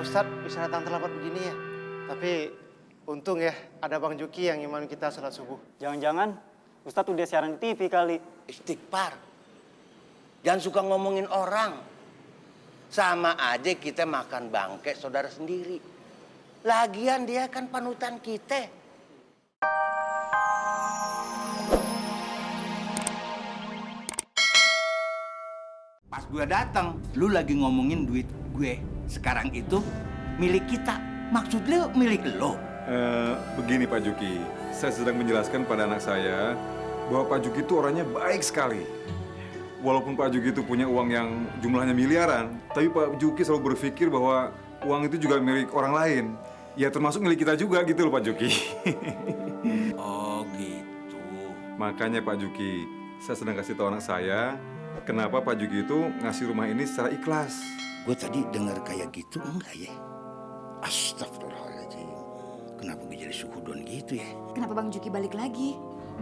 Ustadz bisa datang terlambat begini ya. Tapi untung ya ada Bang Juki yang iman kita sholat subuh. Jangan-jangan Ustadz udah siaran di TV kali. Istighfar. Jangan suka ngomongin orang. Sama aja kita makan bangke saudara sendiri. Lagian dia kan panutan kita. Pas gue datang, lu lagi ngomongin duit gue. Sekarang itu milik kita. Maksud lu milik lo? Begini Pak Juki, saya sedang menjelaskan pada anak saya bahwa Pak Juki itu orangnya baik sekali. Walaupun Pak Juki itu punya uang yang jumlahnya miliaran, tapi Pak Juki selalu berpikir bahwa uang itu juga milik orang lain. Ya termasuk milik kita juga gitu loh Pak Juki. Oh gitu. Makanya Pak Juki, saya sedang kasih tahu anak saya, kenapa Pak Juki itu ngasih rumah ini secara ikhlas. Gue tadi dengar kayak gitu enggak ya? Astagfirullahaladzim. Kenapa gue jadi suhudon gitu ya? Kenapa Bang Juki balik lagi?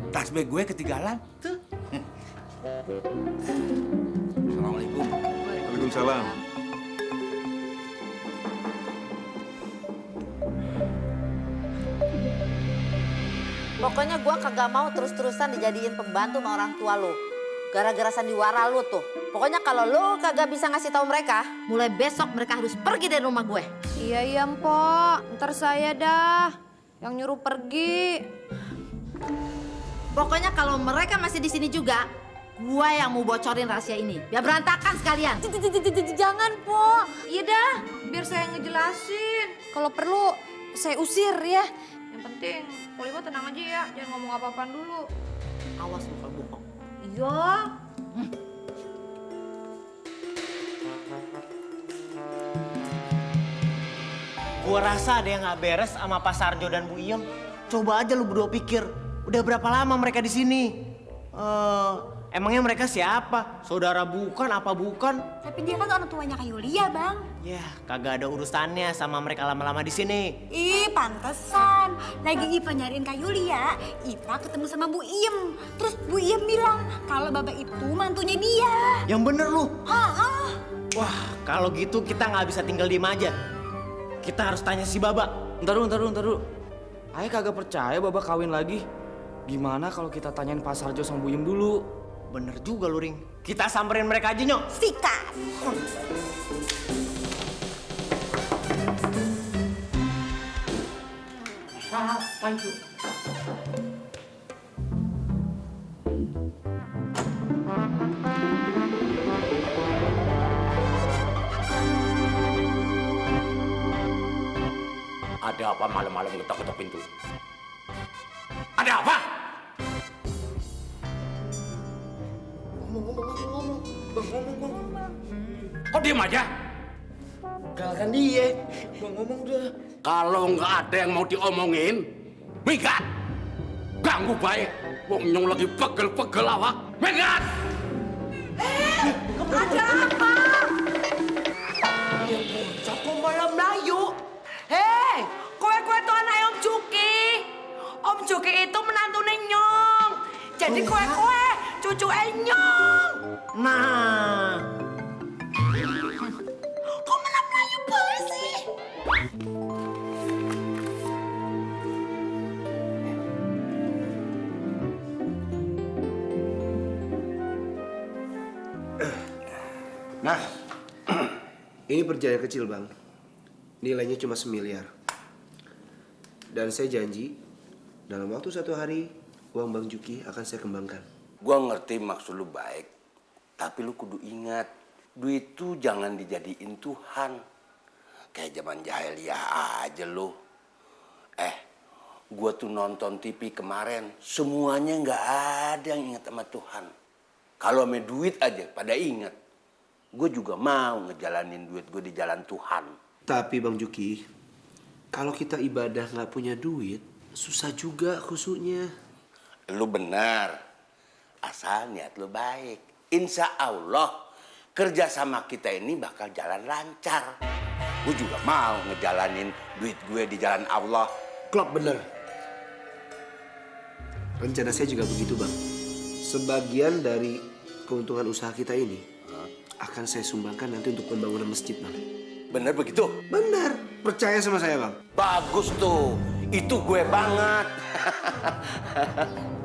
Tasbih gue ketinggalan tuh. Assalamualaikum. Waalaikumsalam. Pokoknya gue kagak mau terus-terusan dijadiin pembantu sama orang tua lo. Gara-gara sandiwara lo tuh. Pokoknya kalau lo kagak bisa ngasih tahu mereka, mulai besok mereka harus pergi dari rumah gue. Iya, Mpok. Ntar saya dah yang nyuruh pergi. Pokoknya kalau mereka masih di sini juga, gue yang mau bocorin rahasia ini. Biar berantakan sekalian. Jangan, Po. Iya dah, biar saya ngejelasin. Kalau perlu saya usir ya. Yang penting, Polima tenang aja ya. Jangan ngomong apa-apaan dulu. Awas lo kalau bohong. Iya. Gua rasa ada yang nggak beres sama Pak Sarjo dan Bu Iem. Coba aja lu berdua pikir, udah berapa lama mereka di sini? Emangnya mereka siapa? Saudara bukan, apa bukan? Tapi dia kan orang tuanya Kak Yulia, Bang. Ya, kagak ada urusannya sama mereka lama-lama di sini. Ih, pantesan. Lagi Ipa nyariin Kak Yulia, Ipa ketemu sama Bu Iem. Terus Bu Iem bilang kalau Baba itu mantunya dia. Yang bener lu. Ah. Wah, kalau gitu kita nggak bisa tinggal diem aja. Kita harus tanya si Baba. Ntar dulu. Ayah kagak percaya Baba kawin lagi. Gimana kalau kita tanyain Pak Sarjo sama Bu Iem dulu? Bener juga lu, Ring. Kita samperin mereka aja, Nyok. Sikat. Apa itu? Ada apa malam-malam ngetok-ngetok pintu? Ada apa? Ngomong. Kok diem aja? Galakan dia. Bang ngomong dah. Kalau nggak ada yang mau diomongin, minggat. Ganggu baik. Wong Nyong lagi pegel-pegel awak. Minggat! Ada apa? Ya bocah kok malah Melayu. Hei, kowe tuh anak Om Juki. Om Juki itu menantu Nyong. Jadi kowe cucu Nyong. Nah, Kok malah Melayu banget sih? Nah, ini perjanjian kecil, Bang. Nilainya cuma 1 miliar. Dan saya janji, dalam waktu 1 hari, uang Bang Juki akan saya kembangkan. Gua ngerti maksud lu baik, tapi lu kudu ingat, duit itu jangan dijadiin Tuhan. Kayak zaman jahiliyah aja lu. Gua tuh nonton TV kemarin, semuanya nggak ada yang ingat sama Tuhan. Kalau sama duit aja pada ingat. Gue juga mau ngejalanin duit gue di jalan Tuhan. Tapi Bang Juki, kalau kita ibadah nggak punya duit, susah juga khusyuknya. Lu benar, asal niat lu baik. Insya Allah kerja sama kita ini bakal jalan lancar. Gue juga mau ngejalanin duit gue di jalan Allah. Klop bener. Rencana saya juga begitu, Bang. Sebagian dari keuntungan usaha kita ini akan saya sumbangkan nanti untuk pembangunan masjid, Bang. Bener begitu? Benar, percaya sama saya bang. Bagus tuh, itu gue banget.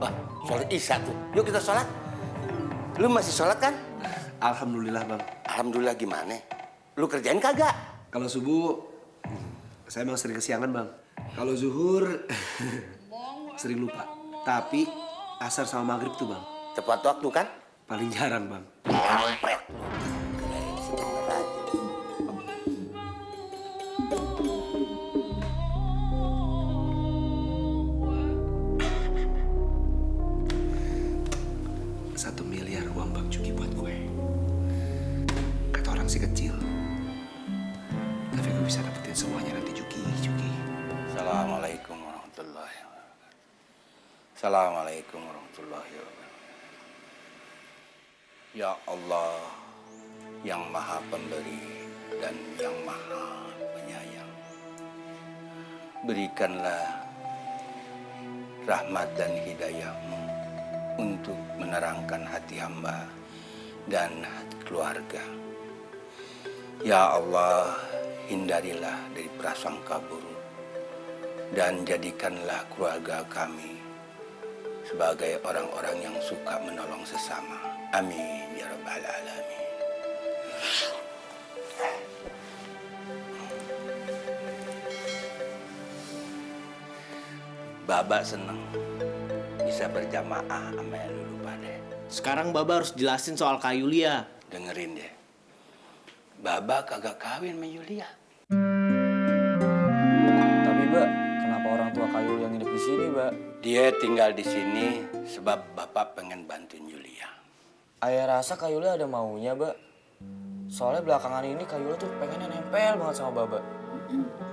Wah, sholat isya tuh. Yuk kita sholat. Lu masih sholat kan? Alhamdulillah bang. Alhamdulillah gimana? Lu kerjain kagak? Kalau subuh, saya emang sering kesiangan bang. Kalau zuhur, sering lupa. Tapi asar sama maghrib tuh bang. Tepat waktu kan? Paling jarang bang. Kampret. Satu miliar uang Bang Juki buat gue. Kata orang sih kecil. Tapi gue bisa dapetin semuanya nanti Juki. Assalamualaikum warahmatullahi wabarakatuh. Assalamualaikum warahmatullahi wabarakatuh. Ya Allah, yang maha pemberi dan yang maha penyayang. Berikanlah rahmat dan hidayah-Mu untuk menerangkan hati hamba dan hati keluarga. Ya Allah, hindarilah dari prasangka buruk dan jadikanlah keluarga kami sebagai orang-orang yang suka menolong sesama. Amin ya rabbal alamin. Baba seneng bisa berjamaah sama lu pada. Sekarang Baba harus jelasin soal Kak Yulia. Dengerin deh. Baba kagak kawin sama Yulia. Tapi Mbak, kenapa orang tua Kak Yulia nginep di sini, Mbak? Dia tinggal di sini sebab bapak pengen bantuin Yulia. Ayah rasa Kak Yulia ada maunya, Mbak. Soalnya belakangan ini Kak Yulia tuh pengennya nempel banget sama Baba.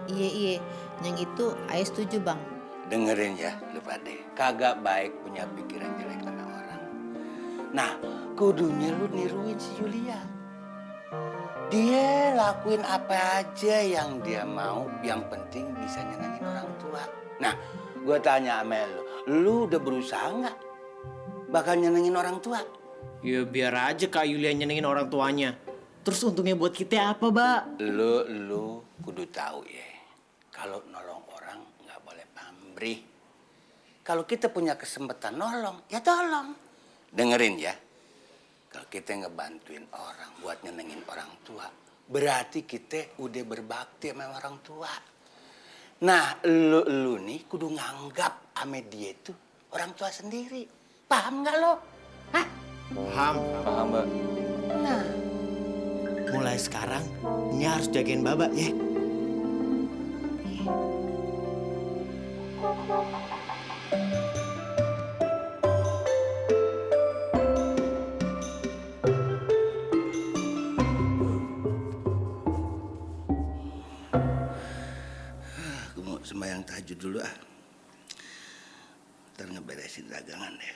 Iya, yang itu ayah setuju bang. Dengerin ya lu pade, kagak baik punya pikiran jelek sama orang. Nah, kudunya lu niruin si Yulia. Dia lakuin apa aja yang dia mau, yang penting bisa nyenengin orang tua. Nah, gue tanya sama lu udah berusaha nggak bakal nyenengin orang tua? Ya biar aja Kak Yulia nyenengin orang tuanya. Terus untungnya buat kita apa, Mbak? Lu kudu tahu ya, kalau nolong orang nggak boleh pamrih. Kalau kita punya kesempatan nolong, ya tolong. Dengerin ya, kalau kita ngebantuin orang buat nyenengin orang tua, berarti kita udah berbakti sama orang tua. Nah, lu nih kudu nganggap sama dia itu orang tua sendiri. Paham nggak lo? Hah? Paham. Paham, Mbak. Nah, Mulai sekarang, ini harus jagain Baba ya. gue mau sembahyang tahajud dulu ah. Ntar ngeberesin dagangan deh.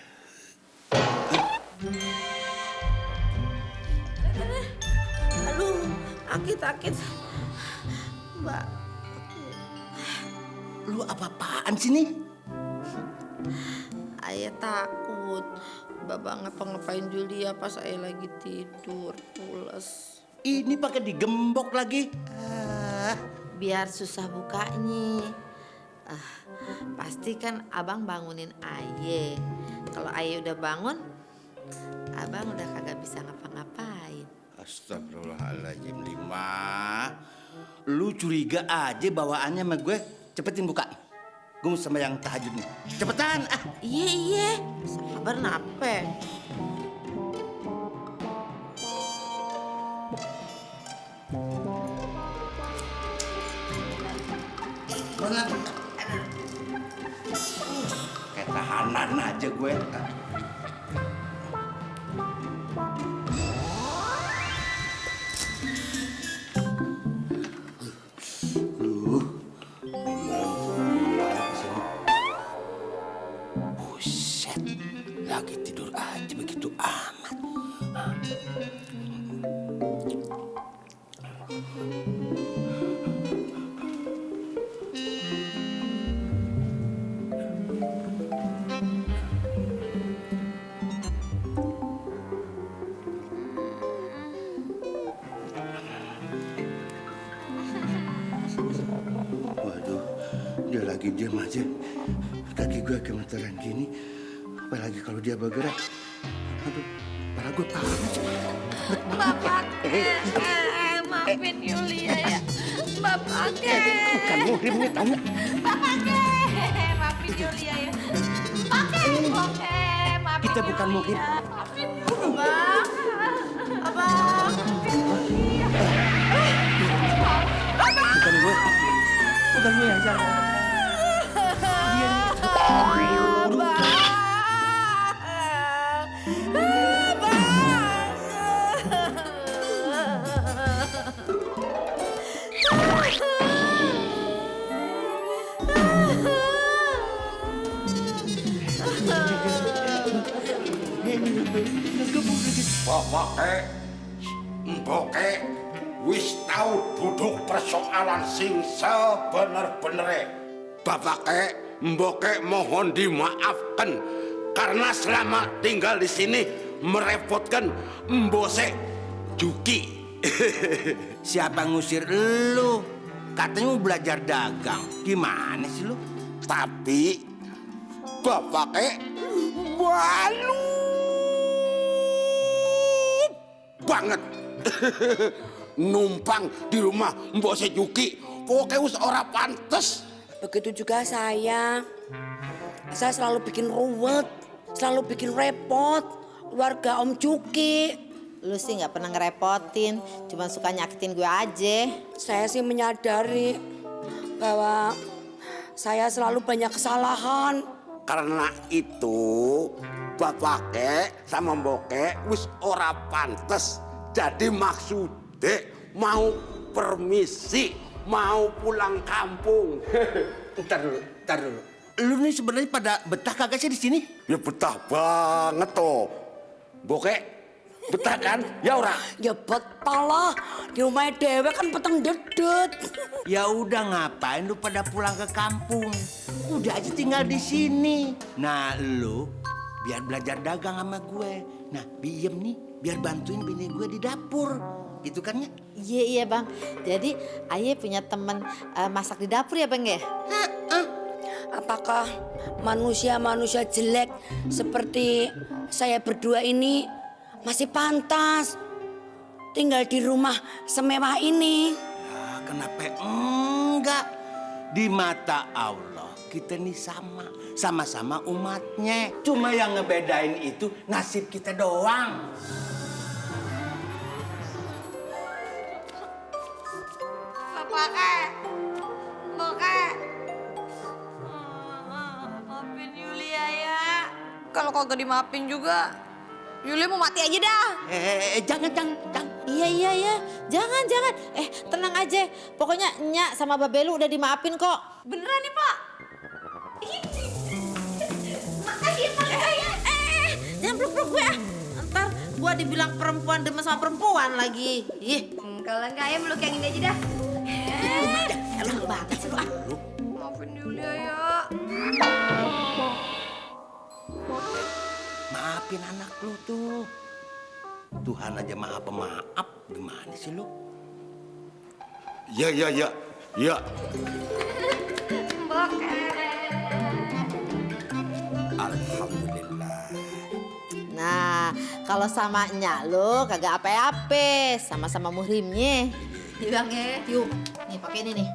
Aduh, sakit. Mbak. Lu apa-apaan sih nih? Ayah takut. Baba ngapa-ngapain Julia pas ayah lagi tidur, pules. Ini pakai digembok lagi. Biar susah bukanya. Pasti kan abang bangunin ayah. Kalau ayah udah bangun, abang udah kagak bisa ngapa-ngapain. Astagfirullahaladzim, Lima. Lu curiga aja bawaannya sama gue. Cepetin buka. Gue mau sembahyang tahajud nih. Cepetan ah. Iya. Sabar nape? Kayak tahanan aja gue. Buset, lagi tidur aja begitu amat. Dia lagi diam aja. Kaki gue gemeteran gini. Apalagi kalau dia bergerak. Aduh, kepala gue panas. Bapak maafin Yulia ya. Bapak Bukan muhrim nih, tanya. Bapak maafin Yulia ya. Bapak maafin Kita bukan muhrim. Maafin Abang. Abang. Bukan gue. Bukan gue yang salah. Bapak mboke wis tau duduk persoalan sing sebener-benere. Bapak mboke mohon dimaafkan karena selama tinggal di sini merepotkan mbose Juki. Siapa ngusir lu? Katanya mau belajar dagang. Gimana sih lu? Tapi Bapak balu banget numpang di rumah mbose Juki. Pokoknya us ora pantes. Begitu juga saya selalu bikin ruwet, selalu bikin repot keluarga Om Juki. Lu sih nggak pernah ngerepotin, cuma suka nyakitin gue aja. Saya sih menyadari bahwa saya selalu banyak kesalahan. Karena itu Bapak sama Mboke wis ora pantes. Jadi maksudnya mau permisi, mau pulang kampung. Ntar dulu. Lu nih sebenarnya pada betah kagak sih di sini? Ya betah banget toh. Mboke, betah kan? Ya ora? Ya betah lah. Di rumah dewe kan peteng dedet. Ya udah ngapain lu pada pulang ke kampung? Udah aja tinggal di sini. Nah lu biar belajar dagang sama gue. Nah Biem nih biar bantuin bini gue di dapur. Gitu kan ya? Iya Bang. Jadi Aye punya temen masak di dapur ya Bang ya? Apakah manusia-manusia jelek seperti saya berdua ini masih pantas tinggal di rumah semewah ini? Ya kenapa enggak? Di mata Allah kita nih sama-sama umatnya. Cuma yang ngebedain itu nasib kita doang. Maafin Yulia ya. Kalau kagak dimaafin juga, Yulia mau mati aja dah. Jangan. Iya. Jangan. Tenang aja. Pokoknya Nyak sama Babelu udah dimaafin kok. Beneran nih, Pak? Makasih ya. Jangan peluk-peluk gue ah. Ntar gue dibilang perempuan demen sama perempuan lagi. Kalau enggak ya meluk yang ini aja dah. Enak banget sih lu ah. Maafin Yulia ya. Maafin anak lu tuh. Tuhan aja maaf. Gimana sih lu? Ya. Alhamdulillah. Nah, kalau sama Nyak lu kagak apa-apa, sama-sama muhrimnya. Yuk Bang ya. Yuk, nih pakai ini nih.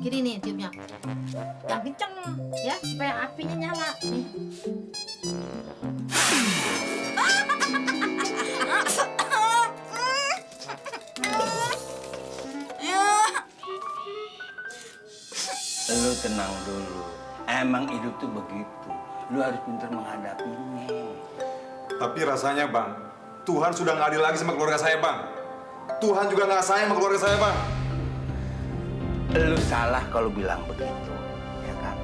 Gini nih tiupnya. Yang kenceng ya supaya apinya nyala. Nih. Lu tenang dulu. Emang hidup tuh begitu. Lu harus pintar menghadapinya. Tapi rasanya Bang, Tuhan sudah nggak adil lagi sama keluarga saya Bang. Tuhan juga nggak sayang sama keluarga saya Bang. Lu salah kalau bilang begitu, ya kan?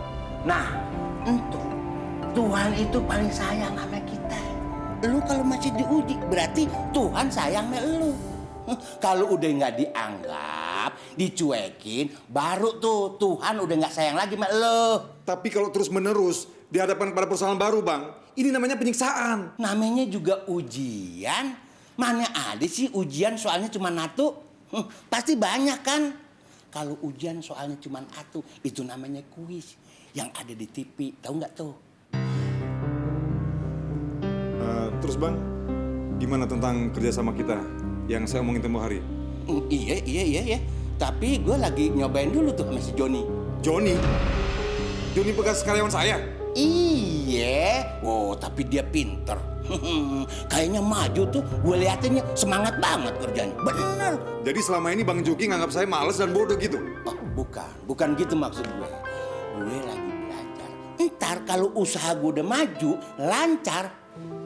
Nah, untuk Tuhan itu paling sayang sama kita. Lu kalau masih diuji, berarti Tuhan sayang sama lu. Kalau udah nggak dianggap, dicuekin, baru tuh Tuhan udah nggak sayang lagi sama lu. Tapi kalau terus-menerus dihadapkan pada persoalan baru Bang, ini namanya penyiksaan. Namanya juga ujian. Mana ada sih ujian soalnya cuma satu? Pasti banyak kan? Kalau ujian soalnya cuma satu, itu namanya kuis yang ada di TV. Tahu nggak tuh? Terus Bang, gimana tentang kerjasama kita yang saya omongin tempoh hari? Iya. Tapi gue lagi nyobain dulu tuh sama si Joni. Joni? Joni bekas karyawan saya? Iya. Oh, tapi dia pinter. Kayaknya maju tuh. Gue liatinnya semangat banget kerjanya. Bener. Jadi selama ini Bang Juki nganggap saya males dan bodoh gitu? Oh, bukan gitu maksud gue. Gue lagi belajar. Ntar kalau usaha gue udah maju, lancar,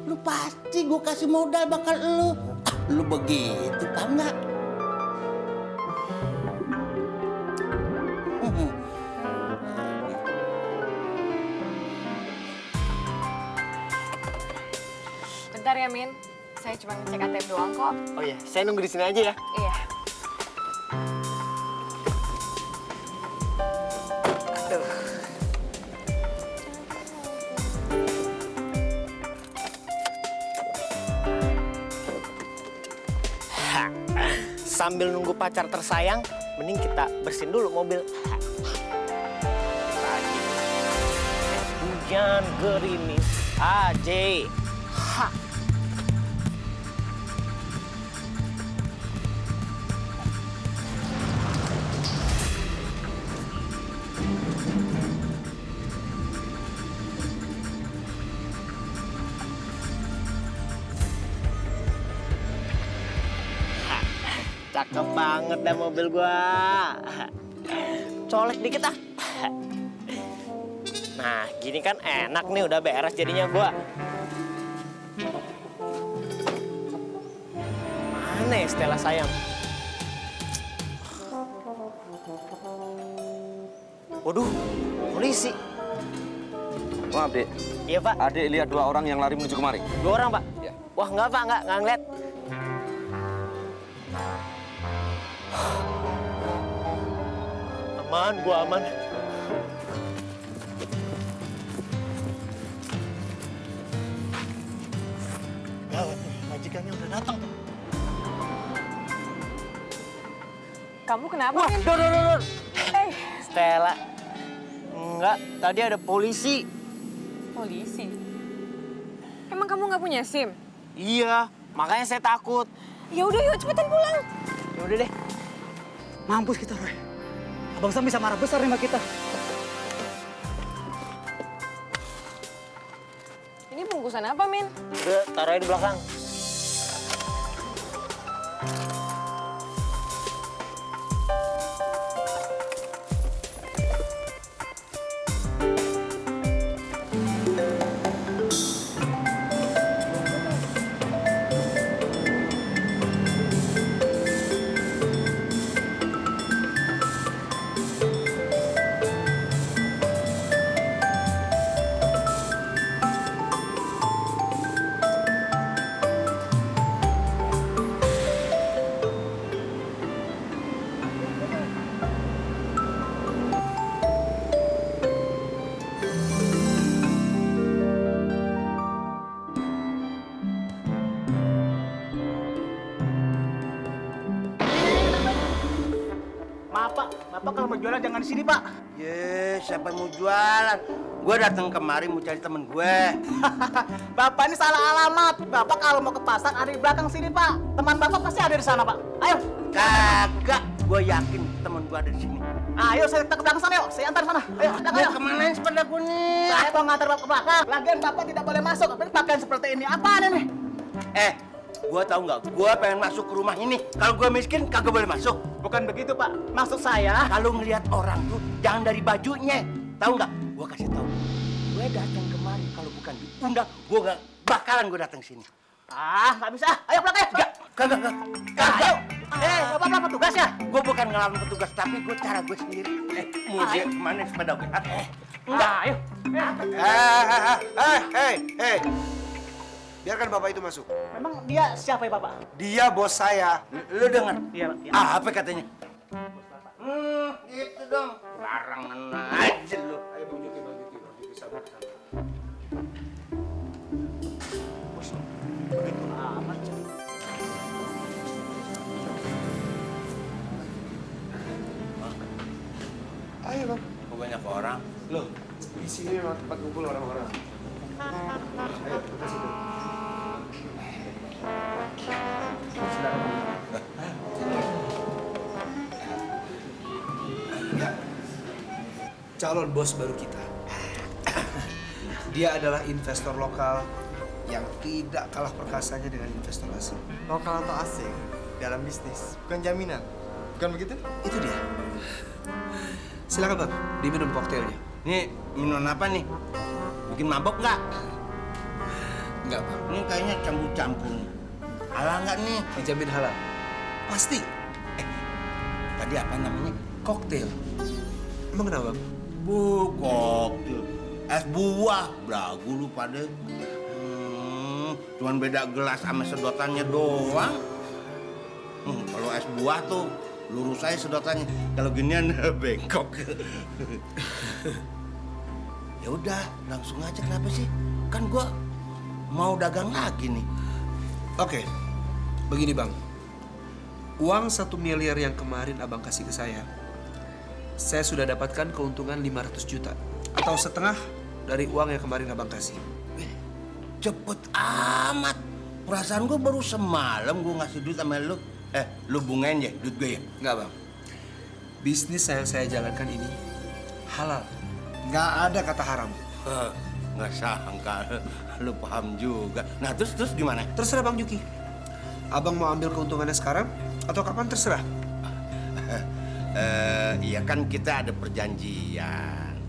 lu pasti gue kasih modal bakal lu. Lu begitu, tau nggak? Bentar ya, Min. Saya cuma ngecek ATM doang kok. Oh iya, saya nunggu di sini aja ya. Iya. Aduh. Sambil nunggu pacar tersayang, mending kita bersihin dulu mobil. Hujan gerimis aja. Cakep banget dah mobil gua. Colek dikit ah. Nah, gini kan enak nih, udah beres jadinya gua. Mana ya Stella sayang? Waduh, polisi. Maaf, Dek. Iya, Pak. Adik lihat 2 orang yang lari menuju kemari. 2 orang, Pak? Iya. Wah, enggak, Pak. Enggak ngeliat. Aman, gua aman. Gawat nih, majikannya udah datang tuh. Kamu kenapa, Wah, Min? Dor. Stella. Enggak, tadi ada polisi. Polisi? Emang kamu nggak punya SIM? Iya, makanya saya takut. Ya udah, yuk cepetan pulang. Ya udah deh. Mampus kita, Roy. Abang Sam bisa marah besar nih sama kita. Ini bungkusan apa, Min? Udah, taruh aja di belakang. Maaf, Pak. Bapak kalau mau jualan jangan di sini, Pak. Siapa yang mau jualan? Gue datang kemari mau cari temen gue. Bapak ini salah alamat. Bapak kalau mau ke pasar ada di belakang sini, Pak. Teman Bapak pasti ada di sana, Pak. Ayo. Kagak, gue yakin temen gue ada di sini. Ayo, saya ke belakang sana, yuk. Saya antar sana. Ayo, ayo. Kemana sepeda gue nih? Saya mau ngantar Bapak ke belakang. Lagian Bapak tidak boleh masuk. Tapi pakaian seperti ini. Apaan ini? Gue tahu nggak? Gue pengen masuk ke rumah ini. Kalau gue miskin, kagak boleh masuk. Bukan begitu, Pak. Maksud saya... Kalau ngelihat orang tuh, jangan dari bajunya. Tahu nggak? Gue kasih tahu. Gue datang kemari, kalau bukan diundang, gue gak bakalan gue datang sini. Nggak bisa. Ayo pulang, ayo. Kagak. Ayo. Bapak petugas ya? Gue bukan ngelawan petugas, tapi gue cara gue sendiri. Mau dia kemana sepeda gue? Enggak. Ayo. Biarkan Bapak itu masuk. Memang dia siapa ya, Bapak? Dia bos saya. Lu denger? Iya, Pak. Ya. Apa katanya? Gitu dong. Larangan aja lu. Ayo Bang Juki, sabar. Bos, begitu amat. orang. Loh, di sini memang tempat kumpul orang-orang. Ayo, kita situ. Ya, calon bos baru kita. Dia adalah investor lokal yang tidak kalah perkasanya dengan investor asing. Lokal atau asing dalam bisnis bukan jaminan. Bukan begitu? Itu dia. Silakan bang, diminum koktailnya. Nih, minuman apa nih? Bikin mabok nggak? Enggak bang. Ini kayaknya campur-campur. Halal nggak nih? Dijamin halal. Pasti. Tadi apa namanya? Koktail. Emang kenapa bang? Koktail. Es buah. Belagu lu pada. Cuman beda gelas sama sedotannya doang. Kalau es buah tuh lurus aja sedotannya. Kalau ginian bengkok. Ya udah, langsung aja. Kenapa sih? Kan gua mau dagang lagi nih. Oke, begini bang. Uang 1 miliar yang kemarin abang kasih ke saya sudah dapatkan keuntungan 500 juta. Atau setengah dari uang yang kemarin abang kasih. Cepet amat. Perasaan gue baru semalam gue ngasih duit sama lu. Lu bungain ya duit gue ya? Enggak bang. Bisnis yang saya jalankan ini halal. Nggak ada kata haram. Nggak sangka lu paham juga. Nah terus gimana? Terserah Bang Juki. Abang mau ambil keuntungannya sekarang atau kapan terserah. Iya kan kita ada perjanjian.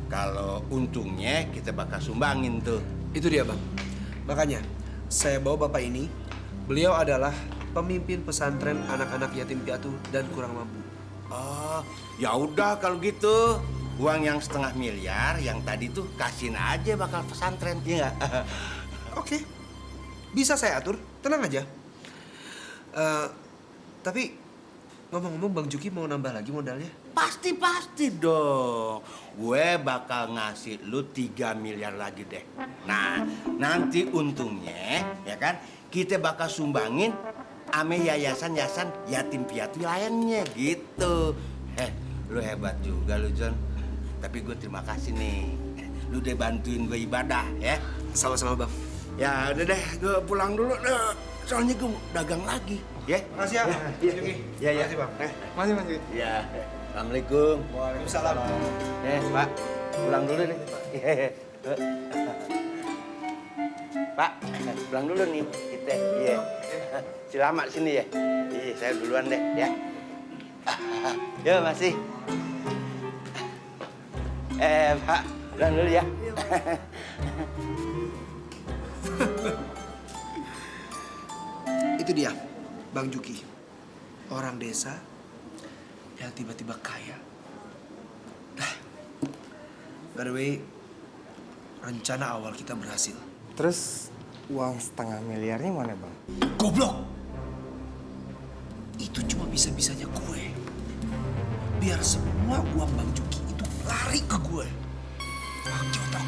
Kalau untungnya kita bakal sumbangin tuh. Itu dia bang. Makanya saya bawa bapak ini. Beliau adalah pemimpin pesantren anak-anak yatim piatu dan kurang mampu. Oh, ya udah kalau gitu. Uang yang 1,5 miliar yang tadi tuh kasihin aja bakal pesantren, iya nggak? Oke, bisa saya atur, tenang aja. Tapi ngomong-ngomong Bang Juki mau nambah lagi modalnya? Pasti dong. Gue bakal ngasih lu 3 miliar lagi deh. Nah, nanti untungnya ya kan kita bakal sumbangin ame yayasan yatim piatu lainnya gitu. Lu hebat juga lu John. Tapi gue terima kasih nih. Lu udah bantuin gue ibadah ya. Sama-sama bang. Ya udah deh, gue pulang dulu deh. Soalnya gue dagang lagi ya. Makasih ya. Iya. Makasih bang. Masih. Ya. Assalamualaikum. Waalaikumsalam. Pak, pulang dulu nih. Pak, pulang dulu nih kita. Iya. Selamat sini ya. Iya, saya duluan deh ya. Ya masih. Pak, pulang dulu ya. Itu dia, Bang Juki. Orang desa yang tiba-tiba kaya. By the way, rencana awal kita berhasil. Terus uang 1,5 miliarnya mana bang? Goblok! Itu cuma bisa-bisanya gue. Biar semua uang Bang Juki itu lari ke gue. Pakai otak.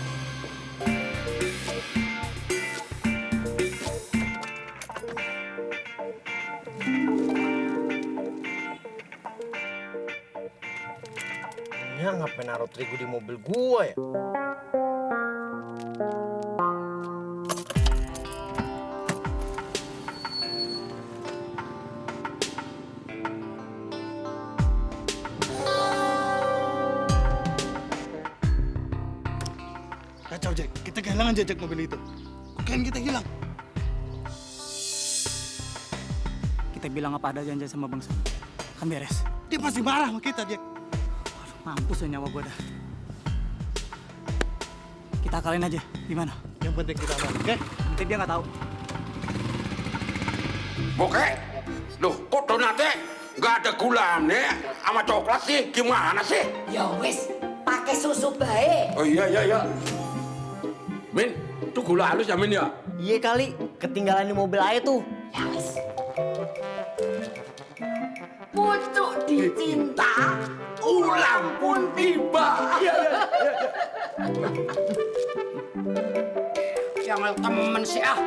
Nya ngapain naruh terigu di mobil gua ya? Kacau, Jack. Kita kehilangan jejak mobil itu. Kokain kita hilang. Kita bilang apa ada janji sama Bang Sam. Kan beres. Dia pasti marah sama kita, Jack. Waduh, mampus ya nyawa gue dah. Kita akalin aja. Gimana? Yang penting kita aman, oke? Nanti dia nggak tahu. Oke. Loh, kok donatnya nggak ada gulanya sama coklat sih? Gimana sih? Ya wis, pakai susu baik. Oh iya. Min, itu gula halus ya Min ya? Iya kali, ketinggalan di mobil aja tuh. Ya wis. Pucuk dicinta, ulang pun tiba. Jangan temen sih ah.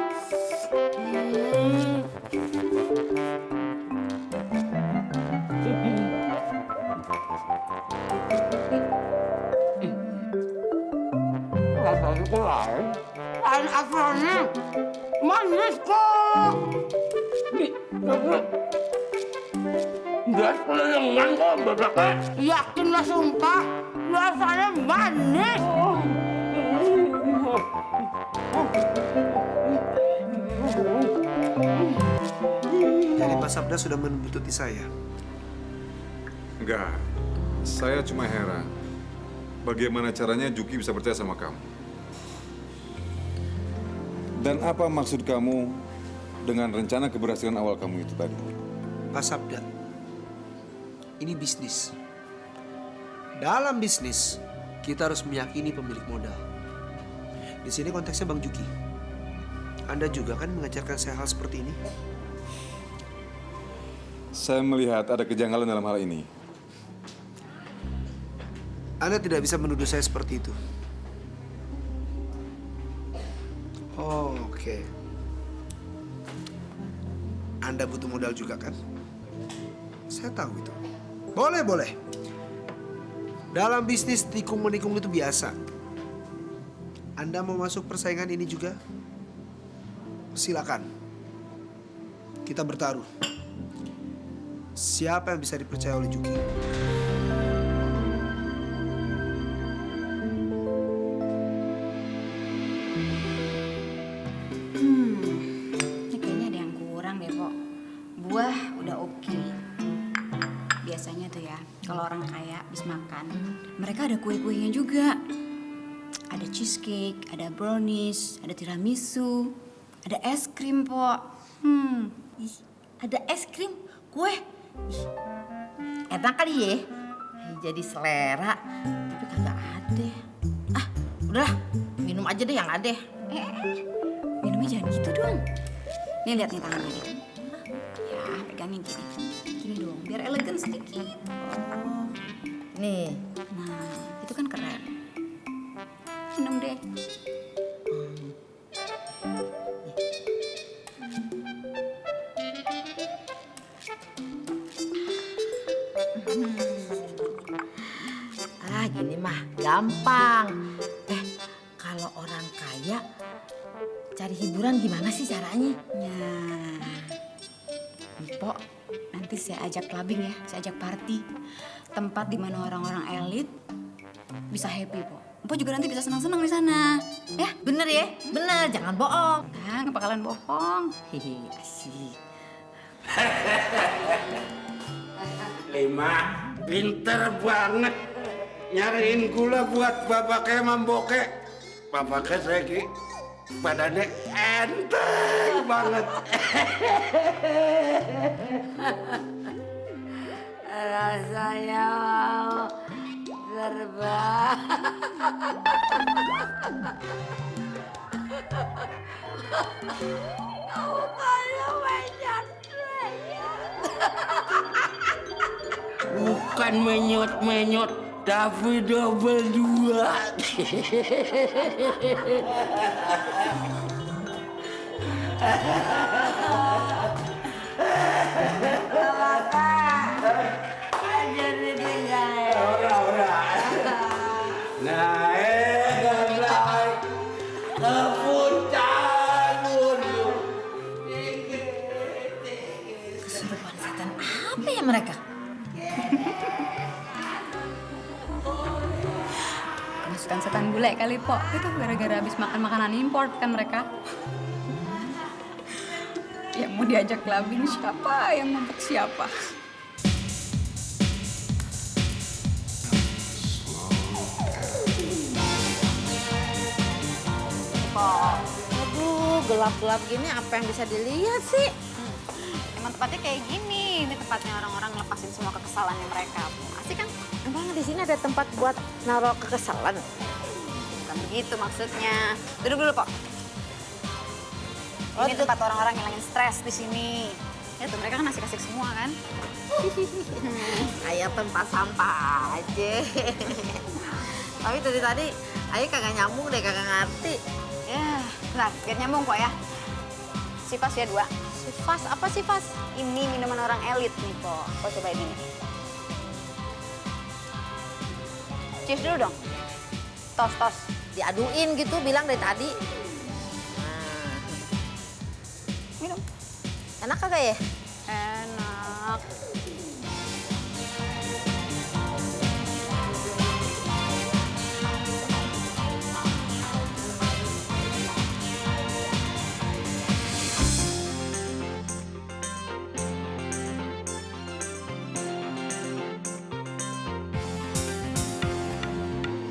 kok lain? Lain apanya? Manis kok. Nih, udah kelengan kok babaknya. Yakin lah sumpah, rasanya manis. Jadi Pak Sabda sudah membuntuti saya? Enggak, saya cuma heran. Bagaimana caranya Juki bisa percaya sama kamu? Dan apa maksud kamu dengan rencana keberhasilan awal kamu itu tadi? Pak Sabda, ini bisnis. Dalam bisnis, kita harus meyakini pemilik modal. Di sini konteksnya Bang Juki. Anda juga kan mengajarkan saya hal seperti ini? Saya melihat ada kejanggalan dalam hal ini. Anda tidak bisa menuduh saya seperti itu. Oh, oke. Anda butuh modal juga kan? Saya tahu itu. Boleh, boleh. Dalam bisnis tikung-menikung itu biasa. Anda mau masuk persaingan ini juga? Silakan. Kita bertaruh. Siapa yang bisa dipercaya oleh Juki? Ini kayaknya ada yang kurang deh, Pok. Buah udah oke. Biasanya tuh ya, kalau orang kaya habis makan, mereka ada kue-kuenya juga. Ada cheesecake, ada brownies, ada tiramisu, ada es krim, Pok. Ih, ada es krim, kue. Ih, enak kali ya? Jadi selera, tapi kagak ada. Ah, udahlah, minum aja deh yang ada. Minumnya jangan gitu dong. Nih lihat nih tangannya nih. Ya, pegangin gini. Gini dong, biar elegan sedikit. Oh, nih. Nah, itu kan keren. Minum deh. Ah, gini mah gampang. Kalau orang kaya cari hiburan gimana sih caranya? Nah, Pok, nanti saya ajak clubbing ya, saya ajak party. Tempat di mana orang-orang elit bisa happy, Pok. Pok juga nanti bisa senang-senang di sana. Ya, bener ya? Bener, jangan bohong. Nah, nggak bakalan bohong. Hehe, asik. Lima, pinter banget. Nyariin gula buat bapaknya Mamboke. Bapaknya saya ki, badannya enteng banget. Rasanya mau terbang. Mukanya menyot. Bukan menyot-menyot, tapi double 2. Jadi tinggal. Ora. Naik ke puncak gunung. Kesurupan setan apa ya mereka? Kemasukan setan bule kali, Pok. Itu gara-gara habis makan makanan import kan mereka. Yang mau diajak clubbing siapa, yang ngomong siapa. Pok, aduh gelap-gelap gini apa yang bisa dilihat sih? Emang tempatnya kayak gini. Ini tempatnya orang-orang ngelepasin semua kekesalannya mereka. Asik kan? Emang di sini ada tempat buat naruh kekesalan? Bukan begitu maksudnya. Duduk dulu, Pok. Ini tempat orang-orang ngilangin stres di sini. Ya tuh, mereka kan asik-asik semua kan? Kayak tempat sampah aja. Tapi dari tadi Ayah kagak nyambung deh, kagak ngerti. Ya, bentar, biar nyambung kok ya. Sifas ya 2. Sifas, apa sifas? Ini minuman orang elit nih, Pok. Kok cobain ini. Cheers dulu dong. Tos. diaduin gitu, bilang dari tadi. Minum. Enak kagak ya? Enak.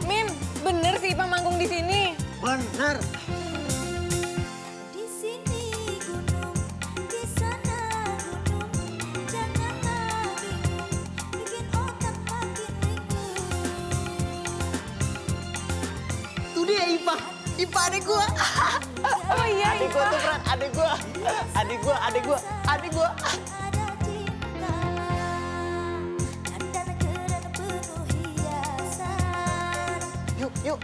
Min, bener sih Ipang manggung di sini. Bener. Tuh dia Ipa. Ipa adik gua. Oh iya, Adik gua tuh, Fran. Adik gua. Adik gua. Yuk.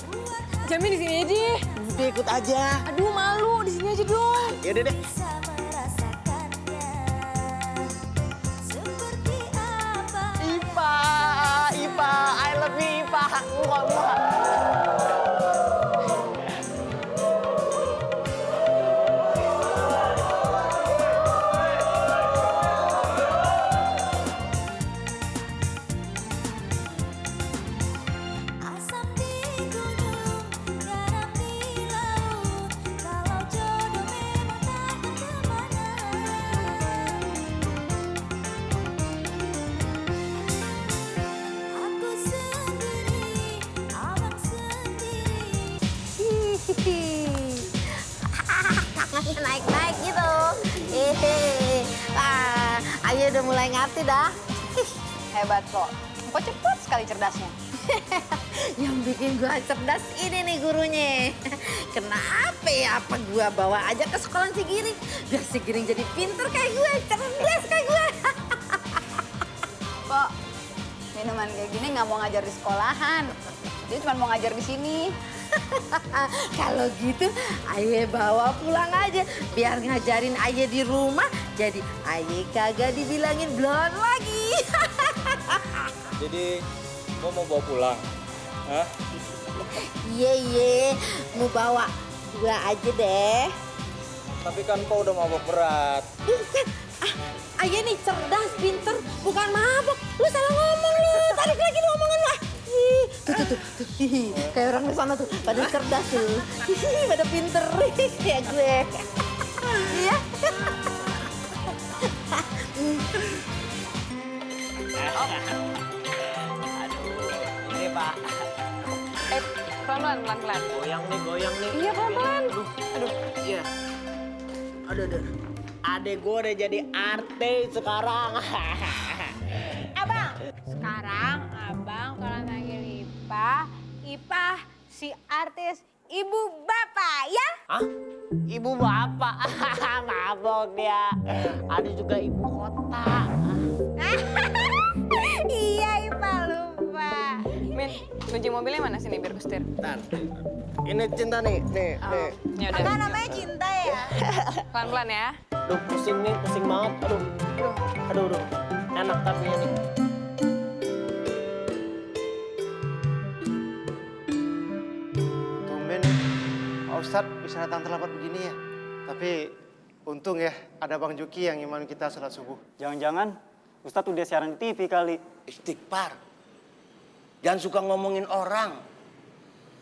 Jamin di sini aja. Udah ikut aja. Aduh malu, di sini aja dong. Yaudah deh. Ipa, I love you Ipa. Tangannya naik-naik gitu. Ayah udah mulai ngerti dah. Hebat kok. Kok cepet sekali cerdasnya. Yang bikin gua cerdas ini nih gurunya. Kenapa ya? Apa gua bawa aja ke sekolah si Giring? Biar si Giring jadi pinter kayak gue, cerdas kayak gue. Kok minuman kayak gini nggak mau ngajar di sekolahan. Dia cuma mau ngajar di sini. Kalau gitu, Aye bawa pulang aja. Biar ngajarin Aye di rumah, jadi Aye kagak dibilangin blon lagi. Jadi, gua mau bawa pulang. Hah? Iya, mau bawa 2 aja deh. Tapi kan kau udah mabok berat. Bukan, Aye nih cerdas, pinter, bukan mabok. Lu salah ngomong lu, tarik lagi lu omongan lu. Tuh. Kayak orang di sana tuh, pada cerdas tuh. Pada pinter, kayak gue. Iya. Ini Pak. Pelan-pelan. Goyang nih. Iya, pelan-pelan. Aduh. Iya. Aduh. Adek gue udah jadi artis sekarang. Abang, sekarang abang kalau manggil Ipa si artis ibu bapak ya? Hah? Ibu bapak? Mabok dia. Ada juga ibu kota. Iya Ipa lupa. Min, kunci mobilnya mana sini biar ku setir? Bentar. Ini cinta nih. Ya udah. Kan namanya cinta ya? Pelan-pelan ya. Aduh, pusing banget. Aduh. Enak tapi ini. Tumben Pak Ustadz bisa datang terlambat begini ya. Tapi untung ya ada Bang Juki yang iman kita sholat subuh. Jangan-jangan Ustadz udah siaran di TV kali. Istighfar. Jangan suka ngomongin orang.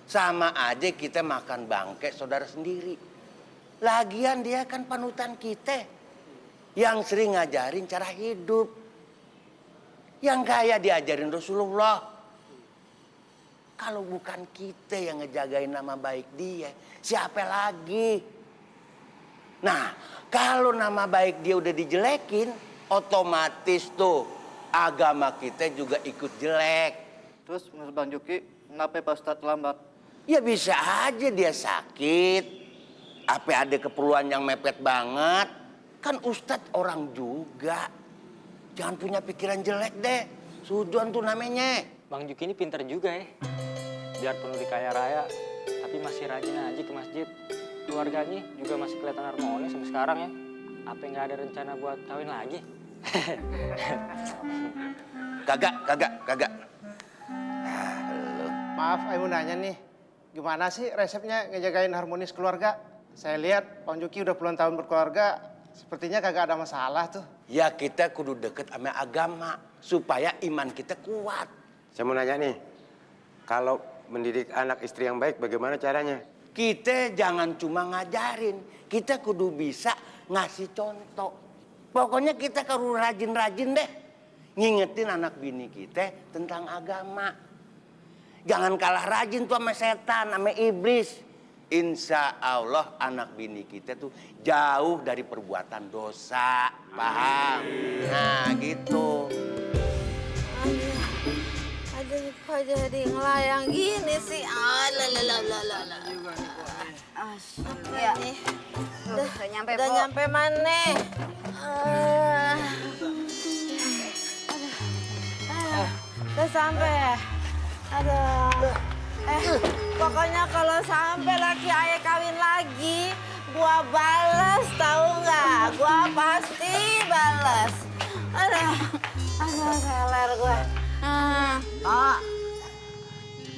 Sama aja kita makan bangke saudara sendiri. Lagian dia kan panutan kita. Yang sering ngajarin cara hidup. Yang kayak diajarin Rasulullah. Kalau bukan kita yang ngejagain nama baik dia, siapa lagi? Nah, kalau nama baik dia udah dijelekin, otomatis tuh agama kita juga ikut jelek. Terus menurut Bang Juki, kenapa Pak Ustadz lambat? Ya bisa aja dia sakit. Apa ada keperluan yang mepet banget. Kan Ustadz orang juga. Jangan punya pikiran jelek deh. Sujon tuh namanya. Bang Juki ini pinter juga ya. Biarpun udah kaya raya, tapi masih rajin aja ke masjid. Keluarganya juga masih kelihatan harmonis sampai sekarang ya. Apa nggak ada rencana buat kawin lagi? Kagak. Maaf, Ayo mau nanya nih. gimana sih resepnya ngejagain harmonis keluarga? Saya lihat Bang Juki udah puluhan tahun berkeluarga, sepertinya kagak ada masalah tuh. Ya kita kudu deket sama agama supaya iman kita kuat. Saya mau nanya nih, kalau mendidik anak istri yang baik bagaimana caranya? Kita jangan cuma ngajarin, kita kudu bisa ngasih contoh. Pokoknya kita kudu rajin-rajin deh ngingetin anak bini kita tentang agama. Jangan kalah rajin tuh sama setan, sama iblis. Insya Allah anak bini kita tuh jauh dari perbuatan dosa, paham? Nah gitu. Aduh, kok jadi ngelayang gini sih? Ya, udah nyampe, udah nyampe mana? Udah sampai. Aduh. Pokoknya kalau sampai laki ayah kawin lagi, gua balas, tahu nggak? Gua pasti balas. Aduh, seler gua. Kok,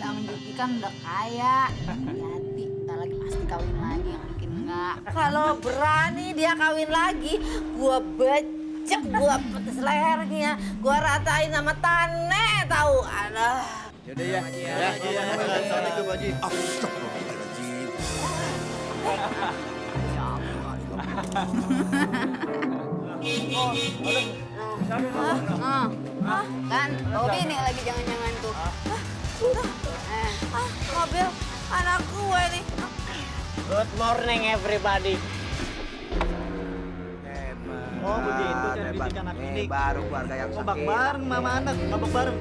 Bang Juki kan udah kaya. Hati-hati, ntar lagi pasti kawin lagi, yang mungkin enggak. Kalau berani dia kawin lagi, gua becek, gua petes lehernya, gua ratain sama tane, tahu? Aduh. Yaudah ya. Assalamualaikum Haji. Kan, Bobby nih lagi jangan-jangan tuh. Mobil anak gue nih. Good morning everybody. Oh begitu cara dididik anak ini. Baru keluarga yang Babak bareng mama anak, babak bareng.